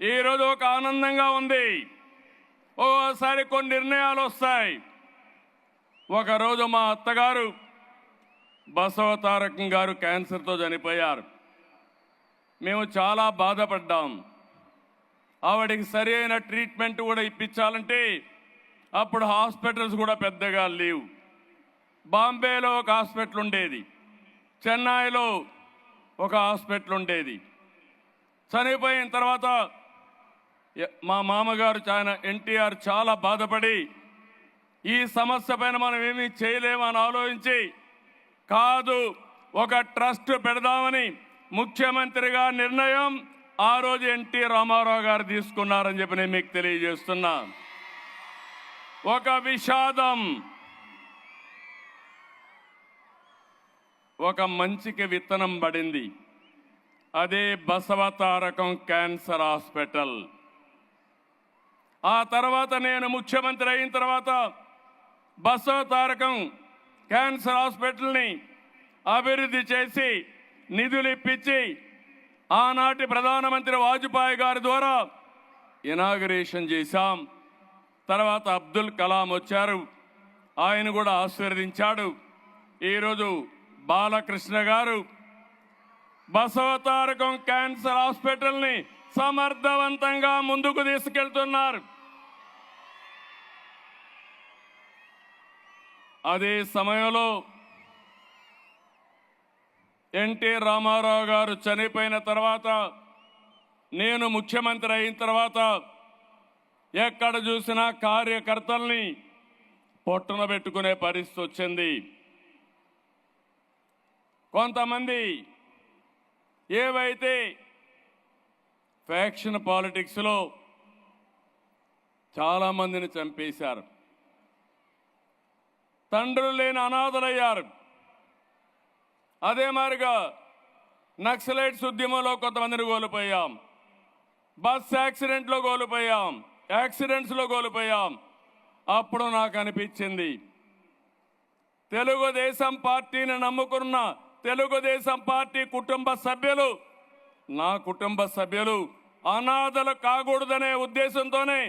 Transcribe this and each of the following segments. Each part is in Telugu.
ఈరోజు ఒక ఆనందంగా ఉంది. ఓసారి కొన్ని నిర్ణయాలు వస్తాయి. ఒకరోజు మా అత్తగారు బసవతారకం గారు క్యాన్సర్తో చనిపోయారు. మేము చాలా బాధపడ్డాం. ఆవిడకి సరి అయిన ట్రీట్మెంట్ కూడా ఇప్పించాలంటే అప్పుడు హాస్పిటల్స్ కూడా పెద్దగా లేవు. బాంబేలో ఒక హాస్పిటల్ ఉండేది, చెన్నైలో ఒక హాస్పిటల్ ఉండేది. చనిపోయిన తర్వాత మా మామగారు ఎన్టీఆర్ చాలా బాధపడి ఈ సమస్య పైన మనం ఏమీ చేయలేమని ఆలోచించి కాదు ఒక ట్రస్ట్ పెడదామని ముఖ్యమంత్రిగా నిర్ణయం ఆ రోజు ఎన్టీ రామారావు గారు తీసుకున్నారని చెప్పి నేను మీకు తెలియజేస్తున్నా. ఒక విషాదం, ఒక మంచికి విత్తనం పడింది. అదే బసవతారకం క్యాన్సర్ హాస్పిటల్. ఆ తర్వాత నేను ముఖ్యమంత్రి అయిన తర్వాత బసవతారకం క్యాన్సర్ హాస్పిటల్ని అభివృద్ధి చేసి నిధులు ఇప్పించి ఆనాటి ప్రధానమంత్రి వాజ్పేయి గారి ద్వారా ఇనాగరేషన్ చేశాం. తర్వాత అబ్దుల్ కలాం వచ్చారు, ఆయన కూడా ఆశీర్వదించాడు. ఈరోజు బాలకృష్ణ గారు బసవతారకం క్యాన్సర్ హాస్పిటల్ని సమర్థవంతంగా ముందుకు తీసుకెళ్తున్నారు. అదే సమయంలో ఎన్టీ రామారావు గారు చనిపోయిన తర్వాత నేను ముఖ్యమంత్రి అయిన తర్వాత ఎక్కడ చూసినా కార్యకర్తల్ని పొట్టున పెట్టుకునే పరిస్థితి వచ్చింది. కొంతమంది ఏవైతే ఫ్యాక్షన్ పాలిటిక్స్లో చాలామందిని చంపేశారు, తండ్రులు లేని అనాథలయ్యారు. అదే మాదిరిగా నక్సలైట్స్ ఉద్యమంలో కొంతమందిని కోల్పోయాం, బస్ యాక్సిడెంట్లో కోల్పోయాం, యాక్సిడెంట్స్లో కోల్పోయాం. అప్పుడు నాకు అనిపించింది తెలుగుదేశం పార్టీని నమ్ముకున్న తెలుగుదేశం పార్టీ కుటుంబ సభ్యులు, నా కుటుంబ సభ్యులు అనాథలు కాకూడదనే ఉద్దేశంతోనే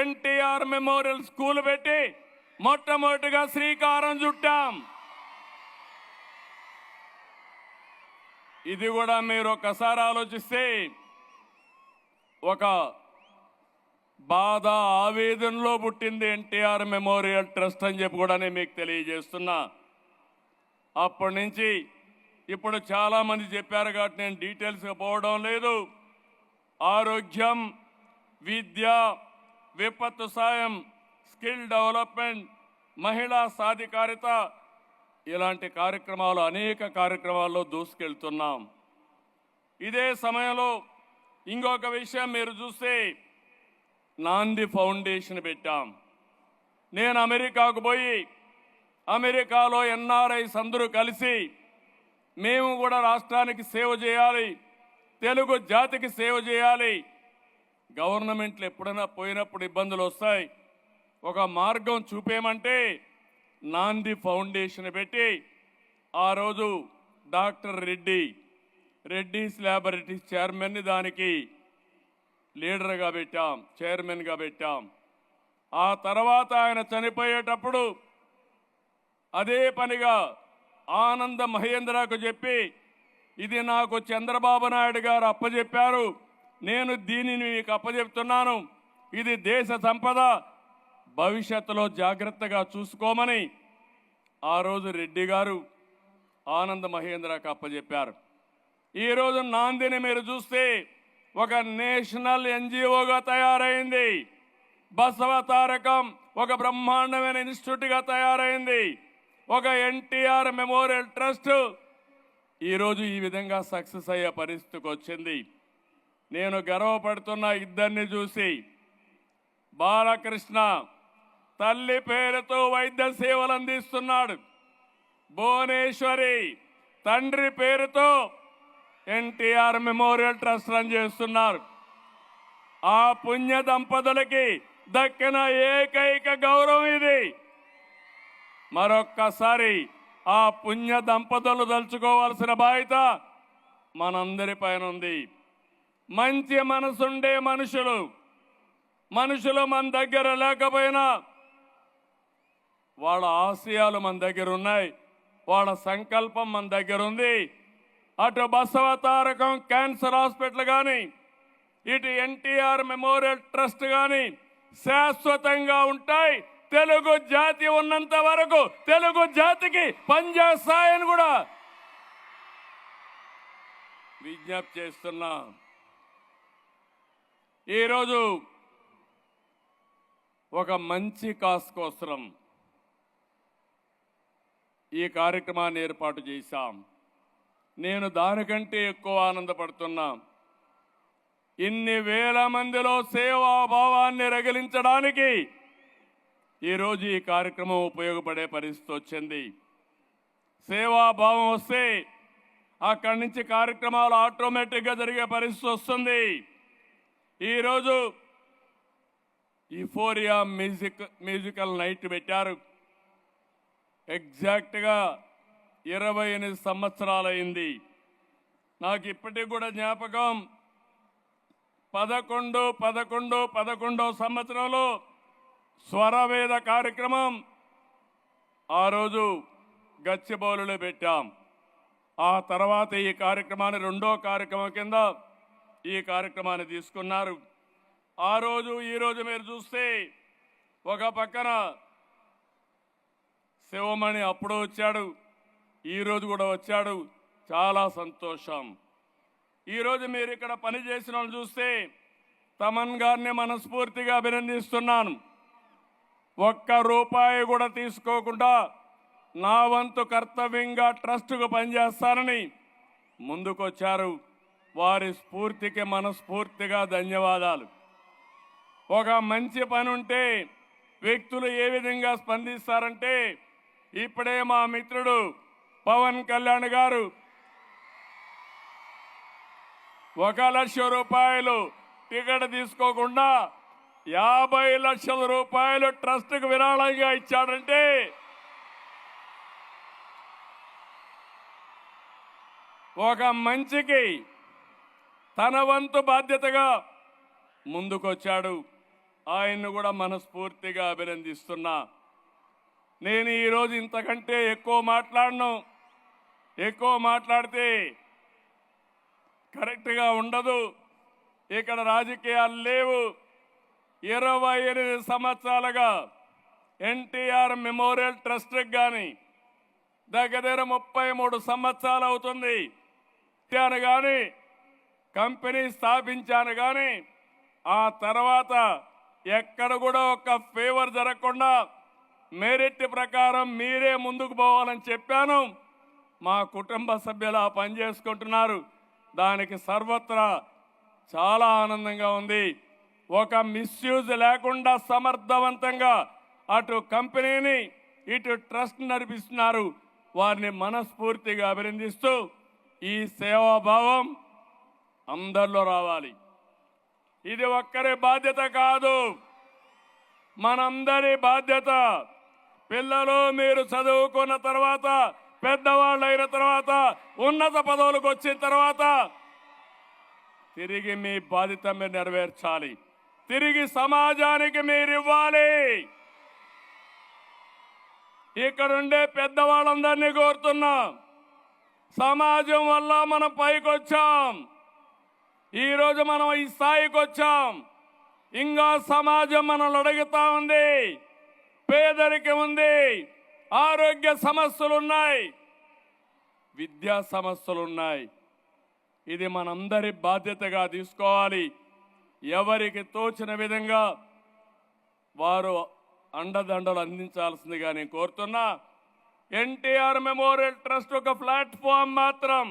ఎన్టీఆర్ మెమోరియల్ స్కూల్ పెట్టి మొట్టమొదటిగా శ్రీకారం చుట్టాం. ఇది కూడా మీరు ఒకసారి ఆలోచిస్తే ఒక బాధ ఆవేదనలో పుట్టింది ఎన్టీఆర్ మెమోరియల్ ట్రస్ట్ అని చెప్పి కూడా నేను మీకు తెలియజేస్తున్నా. అప్పటి నుంచి ఇప్పుడు చాలామంది చెప్పారు కాబట్టి నేను డీటెయిల్స్గా పోవడం లేదు. ఆరోగ్యం, విద్య, విపత్తు సాయం, స్కిల్ డెవలప్మెంట్, మహిళా సాధికారిత, ఇలాంటి కార్యక్రమాలు అనేక కార్యక్రమాల్లో దూసుకెళ్తున్నాం. ఇదే సమయంలో ఇంకొక విషయం మీరు చూస్తే నాంది ఫౌండేషన్ పెట్టాం. నేను అమెరికాకు పోయి అమెరికాలో ఎన్ఆర్ఐస్ అందరూ కలిసి మేము కూడా రాష్ట్రానికి సేవ చేయాలి, తెలుగు జాతికి సేవ చేయాలి. గవర్నమెంట్లు ఎప్పుడైనా పోయినప్పుడు ఇబ్బందులు వస్తాయి, ఒక మార్గం చూపేమంటే నాంది ఫౌండేషన్ పెట్టి ఆ రోజు డాక్టర్ రెడ్డీస్ ల్యాబొరేటరీస్ చైర్మన్ని దానికి లీడర్గా పెట్టాం, చైర్మన్గా పెట్టాం. ఆ తర్వాత ఆయన చనిపోయేటప్పుడు అదే పనిగా ఆనంద మహేంద్రకు చెప్పి ఇది నాకు చంద్రబాబు నాయుడు గారు అప్పచెప్పారు, నేను దీనిని మీకు అప్పచెప్తున్నాను, ఇది దేశ సంపద, భవిష్యత్తులో జాగ్రత్తగా చూసుకోమని ఆ రోజు రెడ్డి గారు ఆనంద మహేంద్రకు అప్పచెప్పారు. ఈరోజు నాందిని మీరు చూస్తే ఒక నేషనల్ ఎన్జిఓగా తయారైంది. బసవతారకం ఒక బ్రహ్మాండమైన ఇన్స్టిట్యూట్గా తయారైంది. ఒక ఎన్టీఆర్ మెమోరియల్ ట్రస్ట్ ఈరోజు ఈ విధంగా సక్సెస్ అయ్యే పరిస్థితికి వచ్చింది. నేను గర్వపడుతున్న ఇద్దరిని చూసి. బాలకృష్ణ తల్లి పేరుతో వైద్య సేవలు అందిస్తున్నాడు, భువనేశ్వరి తండ్రి పేరుతో ఎన్టీఆర్ మెమోరియల్ ట్రస్ట్ రన్ చేస్తున్నారు. ఆ పుణ్య దంపతులకి దక్కిన ఏకైక గౌరవం ఇది. మరొక్కసారి ఆ పుణ్య దంపతులు తలుచుకోవాల్సిన బాధ్యత మనందరి పైన ఉంది. మంచి మనసుండే మనుషులు మన దగ్గర లేకపోయినా వాళ్ళ ఆశయాలు మన దగ్గర ఉన్నాయి, వాళ్ళ సంకల్పం మన దగ్గర ఉంది. అటు బసవ తారకం క్యాన్సర్ హాస్పిటల్ కానీ, ఇటు ఎన్టీఆర్ మెమోరియల్ ట్రస్ట్ కానీ శాశ్వతంగా ఉంటాయి. తెలుగు జాతి ఉన్నంత వరకు తెలుగు జాతికి పనిచేస్తాయని కూడా విజ్ఞప్తి చేస్తున్నా. ఈరోజు ఒక మంచి కాస్ కోసం ఈ కార్యక్రమాన్ని ఏర్పాటు చేశాం. నేను దానికంటే ఎక్కువ ఆనందపడుతున్నా. ఇన్ని వేల మందిలో సేవాభావాన్ని రగిలించడానికి ఈరోజు ఈ కార్యక్రమం ఉపయోగపడే పరిస్థితి వచ్చింది. సేవాభావం వస్తే అక్కడి నుంచి కార్యక్రమాలు ఆటోమేటిక్గా జరిగే పరిస్థితి వస్తుంది. ఈరోజు యూఫోరియా మ్యూజికల్ నైట్ పెట్టారు. ఎగ్జాక్ట్గా 28 సంవత్సరాలైంది. నాకు ఇప్పటికి కూడా జ్ఞాపకం, 11 సంవత్సరంలో స్వరవేద కార్యక్రమం ఆ రోజు గచ్చిబౌలిలో పెట్టాం. ఆ తర్వాత ఈ కార్యక్రమాన్ని రెండో కార్యక్రమం కింద ఈ కార్యక్రమాన్ని తీసుకున్నారు. ఆ రోజు ఈరోజు మీరు చూస్తే ఒక పక్కన శివమణి అప్పుడు వచ్చాడు, ఈరోజు కూడా వచ్చాడు. చాలా సంతోషం. ఈరోజు మీరు ఇక్కడ పనిచేసిన వాళ్ళు చూస్తే తమన్ గారిని మనస్ఫూర్తిగా అభినందిస్తున్నాను. ఒక్క రూపాయి కూడా తీసుకోకుండా నా వంతు కర్తవ్యంగా ట్రస్టుకు పనిచేస్తానని ముందుకొచ్చారు. వారి స్ఫూర్తికి మనస్ఫూర్తిగా ధన్యవాదాలు. ఒక మంచి పని ఉంటే వ్యక్తులు ఏ విధంగా స్పందిస్తారంటే, ఇప్పుడే మా మిత్రుడు పవన్ కళ్యాణ్ గారు 1 లక్ష రూపాయలు టికెట్ తీసుకోకుండా 50 లక్షల రూపాయలు ట్రస్ట్కు విరాళంగా ఇచ్చాడంటే ఒక మంచికి తన వంతు బాధ్యతగా ముందుకొచ్చాడు. ఆయన్ను కూడా మనస్ఫూర్తిగా అభినందిస్తున్నా. నేను ఈరోజు ఇంతకంటే ఎక్కువ మాట్లాడను. ఎక్కువ మాట్లాడితే కరెక్ట్గా ఉండదు. ఇక్కడ రాజకీయాలు లేవు. 28 సంవత్సరాలుగా ఎన్టీఆర్ మెమోరియల్ ట్రస్ట్కి కానీ దగ్గర 33 సంవత్సరాలు అవుతుంది. కానీ కంపెనీ స్థాపించాను, కానీ ఆ తర్వాత ఎక్కడ కూడా ఒక ఫేవర్ జరగకుండా మెరిట్ ప్రకారం మీరే ముందుకు పోవాలని చెప్పాను. మా కుటుంబ సభ్యులు ఆ పని చేసుకుంటున్నారు. దానికి సర్వత్రా చాలా ఆనందంగా ఉంది. ఒక మిస్యూజ్ లేకుండా సమర్థవంతంగా అటు కంపెనీని ఇటు ట్రస్ట్ నడిపిస్తున్నారు. వారిని మనస్ఫూర్తిగా అభినందిస్తూ ఈ సేవాభావం అందరిలో రావాలి. ఇది ఒక్కరి బాధ్యత కాదు, మనందరి బాధ్యత. పిల్లలు మీరు చదువుకున్న తర్వాత, పెద్దవాళ్ళు అయిన తర్వాత, ఉన్నత పదవులకు వచ్చిన తర్వాత తిరిగి మీ బాధ్యత మీరు నెరవేర్చాలి. తిరిగి సమాజానికి మీరు ఇవ్వాలి. ఇక్కడుండే పెద్దవాళ్ళందరినీ కోరుతున్నా, సమాజం వల్ల మనం పైకి వచ్చాం. ఈరోజు మనం ఈ స్థాయికి వచ్చాం. ఇంకా సమాజం మనల్ని అడుగుతా ఉంది. పేదరికం ఉంది, ఆరోగ్య సమస్యలు ఉన్నాయి, విద్యా సమస్యలు ఉన్నాయి. ఇది మనందరి బాధ్యతగా తీసుకోవాలి. ఎవరికి తోచిన విధంగా వారు అండదండలు అందించాల్సిందిగా నేను కోరుతున్నా. ఎన్టీఆర్ మెమోరియల్ ట్రస్ట్ ఒక ప్లాట్ఫామ్ మాత్రం,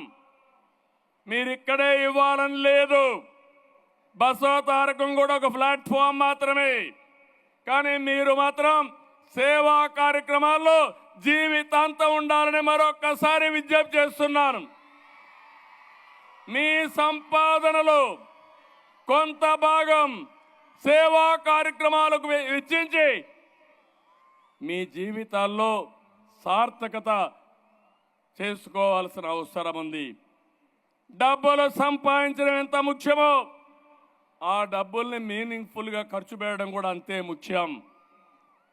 మీరు ఇక్కడే ఇవ్వాలని లేదు. బసవ తారకం కూడా ఒక ప్లాట్ఫామ్ మాత్రమే. కానీ మీరు మాత్రం సేవా కార్యక్రమాల్లో జీవితాంతం ఉండాలని మరొక్కసారి విజ్ఞప్తి చేస్తున్నాను. మీ సంపాదనలో కొంత భాగం సేవా కార్యక్రమాలకు వెచ్చించి మీ జీవితాల్లో సార్థకత చేసుకోవాల్సిన అవసరం ఉంది. డబ్బులు సంపాదించడం ఎంత ముఖ్యమో ఆ డబ్బుల్ని మీనింగ్ఫుల్గా ఖర్చు పెట్టడం కూడా అంతే ముఖ్యం.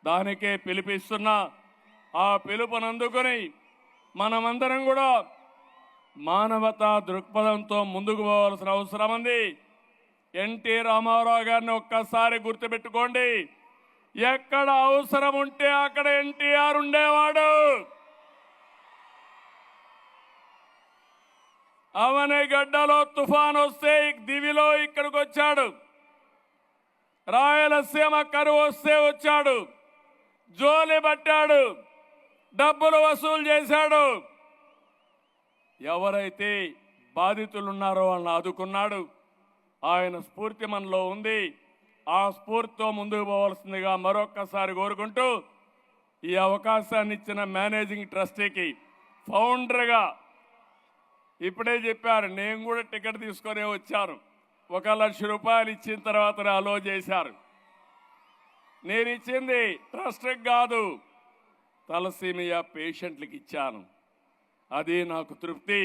దానికే పిలిపిస్తున్నా. ఆ పిలుపునందుకుని మనమందరం కూడా మానవతా దృక్పథంతో ముందుకు పోవాల్సిన అవసరం ఉంది. ఎన్టీ రామారావు గారిని ఒక్కసారి గుర్తుపెట్టుకోండి. ఎక్కడ అవసరం ఉంటే అక్కడ ఎన్టీఆర్ ఉండేవాడు. అవనిగడ్డలో తుఫాన్ వస్తే దివిలో ఇక్కడికి వచ్చాడు. రాయలసీమ కరువు వస్తే వచ్చాడు. జోలి పట్టాడు. డబ్బులు వసూలు చేశాడు. ఎవరైతే బాధితులున్నారో వాళ్ళని ఆదుకున్నాడు. ఆయన స్ఫూర్తి మనలో ఉంది. ఆ స్ఫూర్తితో ముందుకు పోవాల్సిందిగా మరొక్కసారి కోరుకుంటూ ఈ అవకాశాన్ని ఇచ్చిన మేనేజింగ్ ట్రస్టీకి ఫౌండర్గా ఇప్పుడే చెప్పారు, నేను కూడా టికెట్ తీసుకొని వచ్చాను. 1,00,000 రూపాయలు ఇచ్చిన తర్వాత అలో చేశారు. నేను ఇచ్చింది ట్రస్ట్కి కాదు, తలసీమియా పేషెంట్లకు ఇచ్చాను. అది నాకు తృప్తి.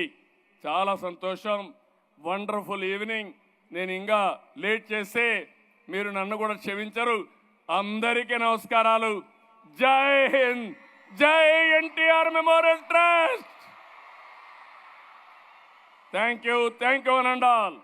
చాలా సంతోషం. Wonderful evening. నేను ఇంకా లేట్ చేస్తే మీరు నన్ను కూడా క్షమించరు. అందరికీ నమస్కారాలు. జై హింద్. జై NTR memorial trust. Thank you. Thank you అనండాల్.